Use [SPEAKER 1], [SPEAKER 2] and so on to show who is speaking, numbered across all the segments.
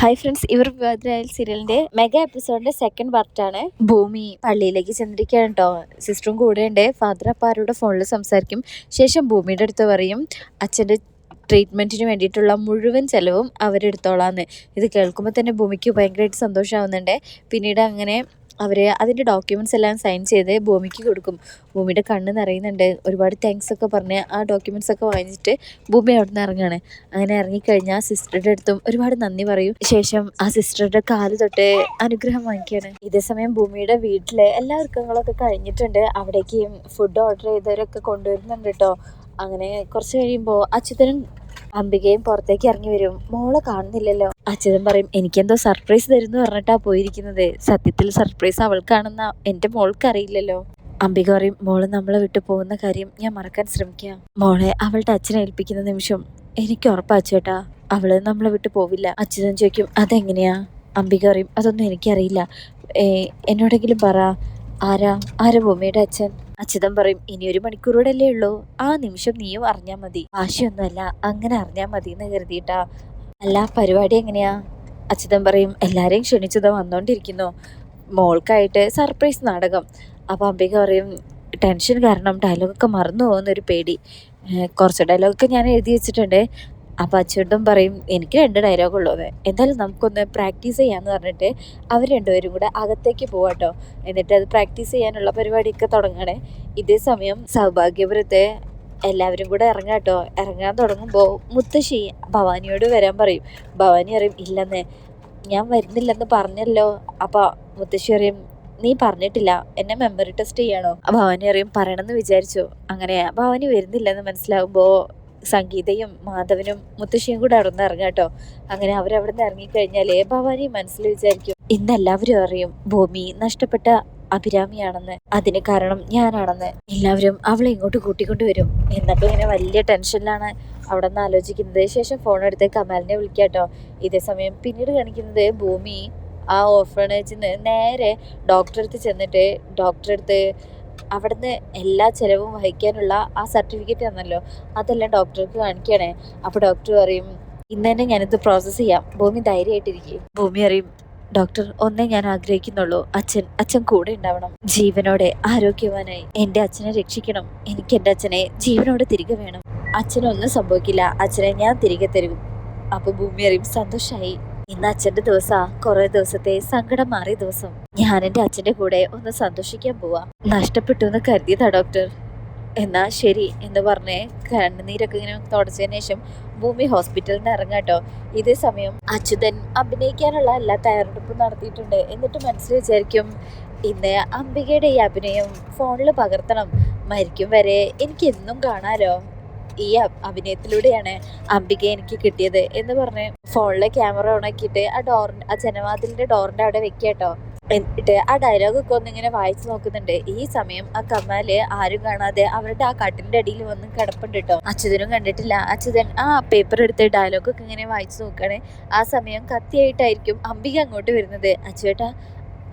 [SPEAKER 1] Hi friends, ഇവർ വിവാദരായൽ സീരിയലിന്റെ mega എപ്പിസോഡിന്റെ second പാർട്ടാണ്. ഭൂമി പള്ളിയിലേക്ക് ചെന്നിരിക്കുകയാണ് കേട്ടോ. സിസ്റ്ററും കൂടെ ഉണ്ട്. ഫാദർ അപ്പം ആരോട് ഫോണിൽ സംസാരിക്കും. ശേഷം ഭൂമിയുടെ അടുത്ത് പറയും അച്ഛൻ്റെ ട്രീറ്റ്മെൻറ്റിന് വേണ്ടിയിട്ടുള്ള മുഴുവൻ ചിലവും അവരെടുത്തോളാന്ന്. ഇത് കേൾക്കുമ്പോൾ തന്നെ ഭൂമിക്ക് ഭയങ്കരമായിട്ട് സന്തോഷമാവുന്നുണ്ട്. പിന്നീട് അങ്ങനെ അവർ അതിൻ്റെ ഡോക്യുമെൻറ്റ്സ് എല്ലാം സൈൻ ചെയ്ത് ഭൂമിക്ക് കൊടുക്കും. ഭൂമിയുടെ കണ്ണ് നിറയുന്നുണ്ട്. ഒരുപാട് താങ്ക്സ് ഒക്കെ പറഞ്ഞ് ആ ഡോക്യുമെൻറ്റ്സ് ഒക്കെ വാങ്ങിച്ചിട്ട് ഭൂമി അവിടെ നിന്ന് ഇറങ്ങുകയാണ്. അങ്ങനെ ഇറങ്ങിക്കഴിഞ്ഞാൽ സിസ്റ്ററുടെ അടുത്തും ഒരുപാട് നന്ദി പറയും. ശേഷം ആ സിസ്റ്ററുടെ കാല് തൊട്ട് അനുഗ്രഹം വാങ്ങിക്കുകയാണ്. ഇതേസമയം ഭൂമിയുടെ വീട്ടിലെ എല്ലാ ഒരുക്കങ്ങളൊക്കെ കഴിഞ്ഞിട്ടുണ്ട്. അവിടേക്ക് ഫുഡ് ഓർഡർ ചെയ്തവരൊക്കെ കൊണ്ടുവരുന്നുണ്ട് കേട്ടോ. അങ്ങനെ കുറച്ച് കഴിയുമ്പോൾ അച്യുതനും അംബികയും പുറത്തേക്ക് ഇറങ്ങി വരും. മോളെ കാണുന്നില്ലല്ലോ. അച്യുതൻ പറയും എനിക്കെന്തോ സർപ്രൈസ് തരുന്നു പറഞ്ഞിട്ടാ പോയിരിക്കുന്നത്. സത്യത്തിൽ സർപ്രൈസ് അവൾക്കാണെന്ന എൻ്റെ മോൾക്ക് അറിയില്ലല്ലോ. അംബിക പറയും മോള് നമ്മളെ വിട്ടു പോകുന്ന കാര്യം ഞാൻ മറക്കാൻ ശ്രമിക്കാം. മോളെ അവളുടെ അച്ഛനെ ഏൽപ്പിക്കുന്ന നിമിഷം എനിക്ക് ഉറപ്പാച്ചേട്ടാ അവള് നമ്മളെ വിട്ടു പോവില്ല. അച്യുതൻ ചോദിക്കും അതെങ്ങനെയാ? അംബിക പറയും അതൊന്നും എനിക്കറിയില്ല. എന്നോടെങ്കിലും പറ, ആരാ ഭൂമിയുടെ അച്ഛൻ? അച്യുതൻ പറയും ഇനി 1 മണിക്കൂറോടെ അല്ലേ ഉള്ളൂ. ആ നിമിഷം നീയും അറിഞ്ഞാൽ മതി. വാശിയൊന്നുമല്ല, അങ്ങനെ അറിഞ്ഞാൽ മതി എന്ന് കരുതിയിട്ടാ. അല്ല പരിപാടി എങ്ങനെയാ? അച്യുതൻ പറയും എല്ലാരെയും ക്ഷണിച്ചത് വന്നോണ്ടിരിക്കുന്നു. മോൾക്കായിട്ട് സർപ്രൈസ് നാടകം. അപ്പോൾ അംബിക പറയും ടെൻഷൻ കാരണം ഡയലോഗൊക്കെ മറന്നു പോകുന്നൊരു പേടി. കുറച്ച് ഡയലോഗൊക്കെ ഞാൻ എഴുതി വെച്ചിട്ടുണ്ട്. അപ്പോൾ അച്യുതൻ പറയും എനിക്ക് 2 ഡയലോഗുള്ളൂ. എന്തായാലും നമുക്കൊന്ന് പ്രാക്ടീസ് ചെയ്യാമെന്ന് പറഞ്ഞിട്ട് അവർ രണ്ടുപേരും കൂടെ അകത്തേക്ക് പോവാട്ടോ. എന്നിട്ട് അത് പ്രാക്ടീസ് ചെയ്യാനുള്ള പരിപാടിയൊക്കെ തുടങ്ങണേ. ഇതേ സമയം സൗഭാഗ്യപുരത്തെ എല്ലാവരും കൂടെ ഇറങ്ങാട്ടോ. ഇറങ്ങാൻ തുടങ്ങുമ്പോൾ മുത്തശ്ശി ഭവാനിയോട് വരാൻ പറയും. ഭവാനി അറിയും ഇല്ലെന്ന്, ഞാൻ വരുന്നില്ലെന്ന് പറഞ്ഞല്ലോ. അപ്പോൾ മുത്തശ്ശി അറിയും നീ പറഞ്ഞിട്ടില്ല, എന്നെ മെമ്മറി ടെസ്റ്റ് ചെയ്യണോ? ഭവാനി അറിയും പറയണമെന്ന് വിചാരിച്ചു. അങ്ങനെ ഭവാനി വരുന്നില്ലെന്ന് മനസ്സിലാവുമ്പോൾ സംഗീതയും മാധവനും മുത്തശ്ശിയും കൂടെ അവിടെ നിന്ന് ഇറങ്ങാട്ടോ. അങ്ങനെ അവരവിടെ നിന്ന് ഇറങ്ങിക്കഴിഞ്ഞാൽ ഭവാനി മനസ്സിൽ വിചാരിക്കും ഇന്ന് എല്ലാവരും അറിയും ഭൂമി നഷ്ടപ്പെട്ട അഭിരാമിയാണെന്ന്, അതിന് കാരണം ഞാനാണെന്ന്. എല്ലാവരും അവളെ ഇങ്ങോട്ട് കൂട്ടിക്കൊണ്ടുവരും എന്നൊക്കെ ഇങ്ങനെ വലിയ ടെൻഷനിലാണ് അവിടെ നിന്ന് ആലോചിക്കുന്നത്. ശേഷം ഫോൺ എടുത്ത് കമാലിനെ വിളിക്കാട്ടോ. ഇതേ സമയം പിന്നീട് കാണിക്കുന്നത് ഭൂമി ആ ഓർഫണേജിൽ നിന്ന് നേരെ ഡോക്ടറെ അടുത്ത് ചെന്നിട്ട് ഡോക്ടറെ അടുത്ത് അവിടുന്ന് എല്ലാ ചിലവും വഹിക്കാനുള്ള ആ സർട്ടിഫിക്കറ്റ് തന്നല്ലോ, അതെല്ലാം ഡോക്ടർക്ക് കാണിക്കുകയാണേ. അപ്പോൾ ഡോക്ടർ പറയും ഇന്ന് തന്നെ ഞാനിത് പ്രോസസ്സ് ചെയ്യാം, ഭൂമി ധൈര്യമായിട്ടിരിക്കും. ഭൂമി അറിയും ഡോക്ടർ ഒന്നേ ഞാൻ ആഗ്രഹിക്കുന്നുള്ളൂ, അച്ഛൻ കൂടെ ഉണ്ടാവണം. ജീവനോടെ ആരോഗ്യവാനായി എൻ്റെ അച്ഛനെ രക്ഷിക്കണം. എനിക്ക് എൻ്റെ അച്ഛനെ ജീവനോടെ തിരികെ വേണം. അച്ഛനൊന്നും സംഭവിക്കില്ല, അച്ഛനെ ഞാൻ തിരികെ തരും. അപ്പോൾ ഭൂമി അറിയും സന്തോഷമായി. ഇന്ന് അച്ഛൻ്റെ ദിവസമാ, കുറെ ദിവസത്തെ സങ്കടം മാറിയ ദിവസം. ഞാൻ എൻ്റെ അച്ഛൻ്റെ കൂടെ ഒന്ന് സന്തോഷിക്കാൻ പോവാ. നഷ്ടപ്പെട്ടു എന്ന് കരുതിയതാ ഡോക്ടർ. എന്നാ ശരി എന്ന് പറഞ്ഞ് കണ്ണുനീരൊക്കെ ഇങ്ങനെ തുടച്ചതിന് ശേഷം ഭൂമി ഹോസ്പിറ്റലിൽ നിന്ന് ഇറങ്ങാട്ടോ. ഇതേ സമയം അച്യുതൻ അഭിനയിക്കാനുള്ള എല്ലാ തയ്യാറെടുപ്പും നടത്തിയിട്ടുണ്ട്. എന്നിട്ട് മനസ്സിൽ വിചാരിക്കും ഇന്ന് അംബികയുടെ ഈ അഭിനയം ഫോണിൽ പകർത്തണം, മരിക്കും വരെ എനിക്ക് എന്നും കാണാലോ. ഈ അഭിനയത്തിലൂടെയാണ് അംബിക എനിക്ക് കിട്ടിയത് എന്ന് പറഞ്ഞ് ഫോണിലെ ക്യാമറ ഓണാക്കിയിട്ട് ആ ജനവാതിലിന്റെ ഡോറിന്റെ അവിടെ വെക്കാട്ടോ. എന്നിട്ട് ആ ഡയലോഗൊക്കെ ഒന്നിങ്ങനെ വായിച്ചു നോക്കുന്നുണ്ട്. ഈ സമയം ആ കമാല് ആരും കാണാതെ അവരുടെ ആ കട്ടിലിന്റെ അടിയിൽ വന്ന് കിടപ്പുണ്ട് കേട്ടോ. അച്യുതനും കണ്ടിട്ടില്ല. അച്യുതൻ ആ പേപ്പർ എടുത്ത് ഡയലോഗൊക്കെ ഇങ്ങനെ വായിച്ചു നോക്കുകയാണ്. ആ സമയം കത്തിയായിട്ടായിരിക്കും അംബിക അങ്ങോട്ട് വരുന്നത്. അച്ചുവേട്ടാ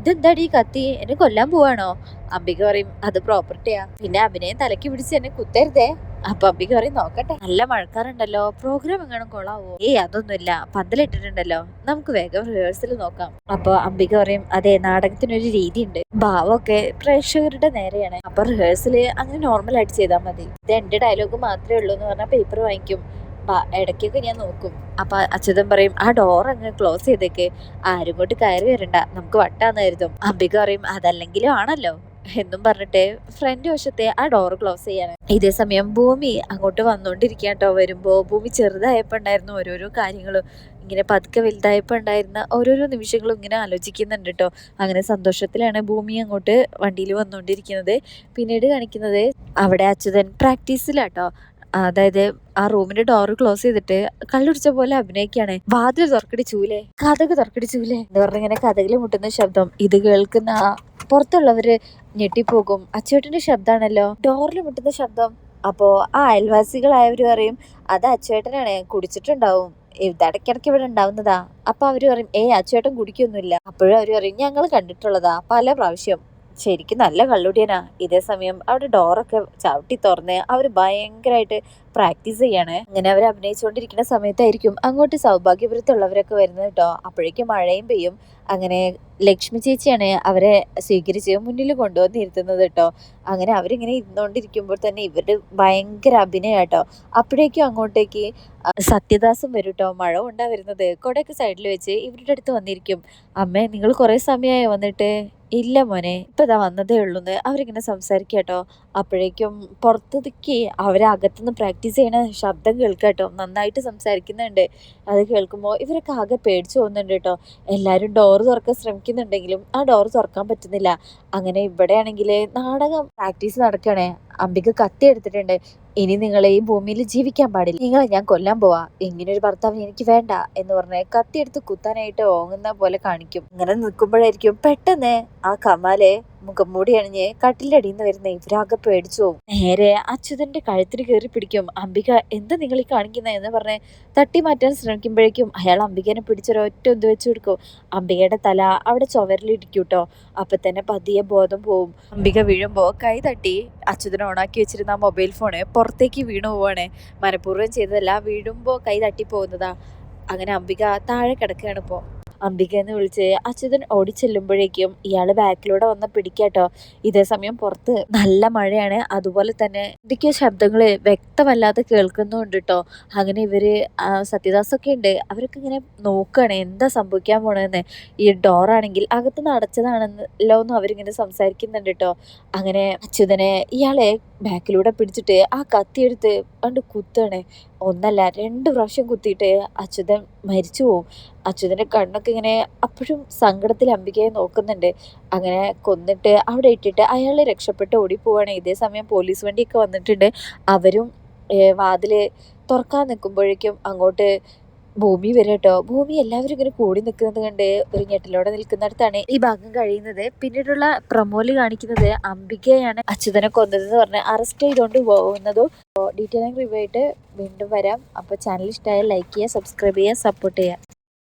[SPEAKER 1] ഇതെന്താടി കത്തി, എന്നെ കൊല്ലാൻ പോവാണോ? അംബിക പറയും അത് പ്രോപ്പർട്ടിയാ, പിന്നെ അഭിനയം തലക്ക് പിടിച്ച് എന്നെ കുത്തരുതേ. അപ്പൊ അംബിക പറയും നോക്കട്ടെ, നല്ല മഴക്കാറുണ്ടല്ലോ, പ്രോഗ്രാം എങ്ങനെ കൊള്ളാവോ? അതൊന്നുമില്ല, പന്തലിട്ടിട്ടുണ്ടല്ലോ, നമുക്ക് വേഗം റിഹേഴ്സൽ നോക്കാം. അപ്പൊ അംബിക പറയും അതെ, നാടകത്തിനൊരു രീതിയുണ്ട്, ഭാവമൊക്കെ പ്രേക്ഷകരുടെ നേരെയാണ്, അപ്പൊ റിഹേഴ്സൽ അങ്ങനെ നോർമൽ ആയിട്ട് ചെയ്താൽ മതി. ഇത് എന്റെ ഡയലോഗ് മാത്രമേ ഉള്ളൂ എന്ന് പറഞ്ഞാൽ പേപ്പർ വാങ്ങിക്കും. ഇടയ്ക്കൊക്കെ ഞാൻ നോക്കും. അപ്പൊ അച്യുതൻ പറയും ആ ഡോർ അങ്ങ് ക്ലോസ് ചെയ്തേക്ക്, ആരും ഇങ്ങോട്ട് കയറി വരണ്ട, നമുക്ക് വട്ടാന്ന് കരുതും. അംബിക പറയും അതല്ലെങ്കിലും ആണല്ലോ എന്നും പറഞ്ഞിട്ട് ഫ്രണ്ട് വശത്തെ ആ ഡോർ ക്ലോസ് ചെയ്യാണ്. ഇതേ സമയം ഭൂമി അങ്ങോട്ട് വന്നോണ്ടിരിക്കാട്ടോ. വരുമ്പോ ഭൂമി ചെറുതായപ്പോ ഉണ്ടായിരുന്ന ഓരോരോ കാര്യങ്ങളും ഇങ്ങനെ പതുക്കെ വലുതായപ്പോ ഉണ്ടായിരുന്ന ഓരോരോ നിമിഷങ്ങളും ഇങ്ങനെ ആലോചിക്കുന്നുണ്ട് കേട്ടോ. അങ്ങനെ സന്തോഷത്തിലാണ് ഭൂമി അങ്ങോട്ട് വണ്ടിയിൽ വന്നുകൊണ്ടിരിക്കുന്നത്. പിന്നീട് കാണിക്കുന്നത് അവിടെ അച്യുതൻ പ്രാക്ടീസിലാട്ടോ. അതായത് ആ റൂമിന്റെ ഡോറ് ക്ലോസ് ചെയ്തിട്ട് കള്ളുടിച്ച പോലെ അഭിനയിക്കാണ്. വാതിൽ തുറക്കടി ചൂലേ, കഥക് തുറക്കടി ചൂലേ എന്ന് പറഞ്ഞിങ്ങനെ കഥകിൽ മുട്ടുന്ന ശബ്ദം ഇത് കേൾക്കുന്ന പുറത്തുള്ളവര് ഞെട്ടിപ്പോകും. അച്ചുവേട്ടന്റെ ശബ്ദമാണല്ലോ ഡോറിൽ മുട്ടുന്ന ശബ്ദം. അപ്പോ ആ അയൽവാസികളായവര് പറയും അത് അച്ചുവേട്ടനാണ്, കുടിച്ചിട്ടുണ്ടാവും, ഇടയ്ക്കിടയ്ക്ക് ഇവിടെ ഉണ്ടാവുന്നതാ. അപ്പൊ അവര് പറയും അച്ചുവേട്ടൻ കുടിക്കൊന്നുമില്ല. അപ്പോഴും അവര് പറയും ഞങ്ങൾ കണ്ടിട്ടുള്ളതാ പല പ്രാവശ്യം, ശരിക്കും നല്ല കള്ളുടിയനാ. ഇതേ സമയം അവിടെ ഡോറൊക്കെ ചവിട്ടി തുറന്ന് അവർ ഭയങ്കരമായിട്ട് പ്രാക്ടീസ് ചെയ്യാണ്. അങ്ങനെ അവർ അഭിനയിച്ചുകൊണ്ടിരിക്കുന്ന സമയത്തായിരിക്കും അങ്ങോട്ട് സൗഭാഗ്യപുരത്തുള്ളവരൊക്കെ വരുന്നത് കേട്ടോ. അപ്പോഴേക്കും മഴയും പെയ്യും. അങ്ങനെ ലക്ഷ്മി ചേച്ചിയാണ് അവരെ സ്വീകരിച്ച് മുന്നിൽ കൊണ്ടുവന്നിരുത്തുന്നത് കേട്ടോ. അങ്ങനെ അവരിങ്ങനെ ഇരുന്നുകൊണ്ടിരിക്കുമ്പോൾ തന്നെ ഇവരുടെ ഭയങ്കര അഭിനയം കേട്ടോ. അപ്പോഴേക്കും അങ്ങോട്ടേക്ക് സത്യദാസും വരും കേട്ടോ. മഴ കൊണ്ടാ വരുന്നത്. കൊടയൊക്കെ സൈഡിൽ വെച്ച് ഇവരുടെ അടുത്ത് വന്നിരിക്കും. അമ്മേ, നിങ്ങൾ കുറേ സമയമായി വന്നിട്ട്. ഇല്ല മോനെ, ഇപ്പൊ ഇതാ വന്നതേ ഉള്ളൂന്ന് അവരിങ്ങനെ സംസാരിക്കാട്ടോ. അപ്പോഴേക്കും പുറത്തേക്ക് അവരകത്തുനിന്ന് പ്രാക്ടീസ് ചെയ്യണ ശബ്ദം കേൾക്കാട്ടോ. നന്നായിട്ട് സംസാരിക്കുന്നുണ്ട്. അത് കേൾക്കുമ്പോൾ ഇവരൊക്കെ ആകെ പേടിച്ചു പോകുന്നുണ്ട് കേട്ടോ. എല്ലാവരും ഡോറ് തുറക്കാൻ ശ്രമിക്കുന്നുണ്ടെങ്കിലും ആ ഡോറ് തുറക്കാൻ പറ്റുന്നില്ല. അങ്ങനെ ഇവിടെയാണെങ്കിൽ നാടകം പ്രാക്ടീസ് നടക്കണേ. അംബിക കത്തി എടുത്തിട്ടുണ്ട്. ഇനി നിങ്ങൾ ഈ ഭൂമിയിൽ ജീവിക്കാൻ പാടില്ല, നിങ്ങളെ ഞാൻ കൊല്ലാൻ പോവാ, ഇങ്ങനൊരു ഭർത്താവ് എനിക്ക് വേണ്ട എന്ന് പറഞ്ഞ് കത്തിയെടുത്ത് കുത്താനായിട്ട് ഓങ്ങുന്ന പോലെ കാണിക്കും. ഇങ്ങനെ നിൽക്കുമ്പോഴായിരിക്കും പെട്ടെന്ന് ആ കമാലെ മുഖം മൂടി അണിഞ്ഞ് കട്ടിലിന്റെ അടിയിൽ നിന്ന് വരുന്ന ഇവരാകെ പേടിച്ചു പോകും. നേരെ അച്യുതന്റെ കഴുത്തിന് കയറി പിടിക്കും. അംബിക, എന്താ നിങ്ങൾ ഈ കാണിക്കുന്നത് എന്ന് പറഞ്ഞ് തട്ടി മാറ്റാൻ ശ്രമിക്കുമ്പോഴേക്കും അയാൾ അംബികനെ പിടിച്ചൊരൊറ്റ ഒന്ന് വെച്ച് കൊടുക്കും. അംബികയുടെ തല അവിടെ ചുവരിലിരിക്കും കേട്ടോ. അപ്പൊ തന്നെ പതിയെ ബോധം പോവും. അംബിക വീഴുമ്പോ കൈ തട്ടി അച്യുതൻ ഓണാക്കി വെച്ചിരുന്ന ആ മൊബൈൽ ഫോണ് പുറത്തേക്ക് വീണു പോവാണ്. മനഃപൂർവ്വം ചെയ്തതല്ല, വീഴുമ്പോ കൈ തട്ടി പോകുന്നതാ. അങ്ങനെ അംബിക താഴെ കിടക്കുകയാണ് ഇപ്പോ. അംബിക എന്ന് വിളിച്ച് അച്യുതൻ ഓടിച്ചെല്ലുമ്പോഴേക്കും ഇയാള് ബാക്കിലൂടെ വന്ന് പിടിക്കാട്ടോ. ഇതേ സമയം പുറത്ത് നല്ല മഴയാണ്. അതുപോലെ തന്നെ എന്തൊക്കെയോ ശബ്ദങ്ങള് വ്യക്തമല്ലാതെ കേൾക്കുന്നുണ്ട് കേട്ടോ. അങ്ങനെ ഇവര് സത്യദാസൊക്കെ ഉണ്ട്. അവരൊക്കെ ഇങ്ങനെ നോക്കുകയാണ് എന്താ സംഭവിക്കാൻ പോണെന്ന്. ഈ ഡോറാണെങ്കിൽ അകത്തുനിന്ന് അടച്ചതാണല്ലോ എന്ന് അവരിങ്ങനെ സംസാരിക്കുന്നുണ്ട് കേട്ടോ. അങ്ങനെ അച്യുതനെ ഇയാളെ ബാക്കിലൂടെ പിടിച്ചിട്ട് ആ കത്തിയെടുത്ത് കണ്ട് കുത്താണ്. ഒന്നല്ല 2 പ്രാവശ്യം കുത്തിയിട്ട് അച്യുതൻ മരിച്ചു പോവും. അച്യുതന്റെ കണ്ണൊക്കെ ഇങ്ങനെ അപ്പോഴും സങ്കടത്തിൽ അംബികയെ നോക്കുന്നുണ്ട്. അങ്ങനെ കൊന്നിട്ട് അവിടെ ഇട്ടിട്ട് അയാൾ രക്ഷപ്പെട്ട് ഓടിപ്പോവാണ്. ഇതേ സമയം പോലീസ് വണ്ടിയൊക്കെ വന്നിട്ടുണ്ട്. അവരും വാതില് തുറക്കാൻ നിൽക്കുമ്പോഴേക്കും അങ്ങോട്ട് ഭൂമി വരും കേട്ടോ. ഭൂമി എല്ലാവരും ഇങ്ങനെ കൂടി നിൽക്കുന്നത് കണ്ട് ഒരു ഞെട്ടലോടെ നിൽക്കുന്നിടത്താണ് ഈ ഭാഗം കഴിയുന്നത്. പിന്നീടുള്ള പ്രൊമോല് കാണിക്കുന്നത് അംബികയാണ് അച്യുതനെ കൊന്നതെന്ന് പറഞ്ഞ് അറസ്റ്റ് ചെയ്തുകൊണ്ട് പോകുന്നതും. ഡീറ്റെയിലിംഗ് റിവ്യൂ ആയിട്ട് വീണ്ടും വരാം. അപ്പോൾ ചാനൽ ഇഷ്ടമായാൽ ലൈക്ക് ചെയ്യുക, സബ്സ്ക്രൈബ് ചെയ്യുക, സപ്പോർട്ട് ചെയ്യുക.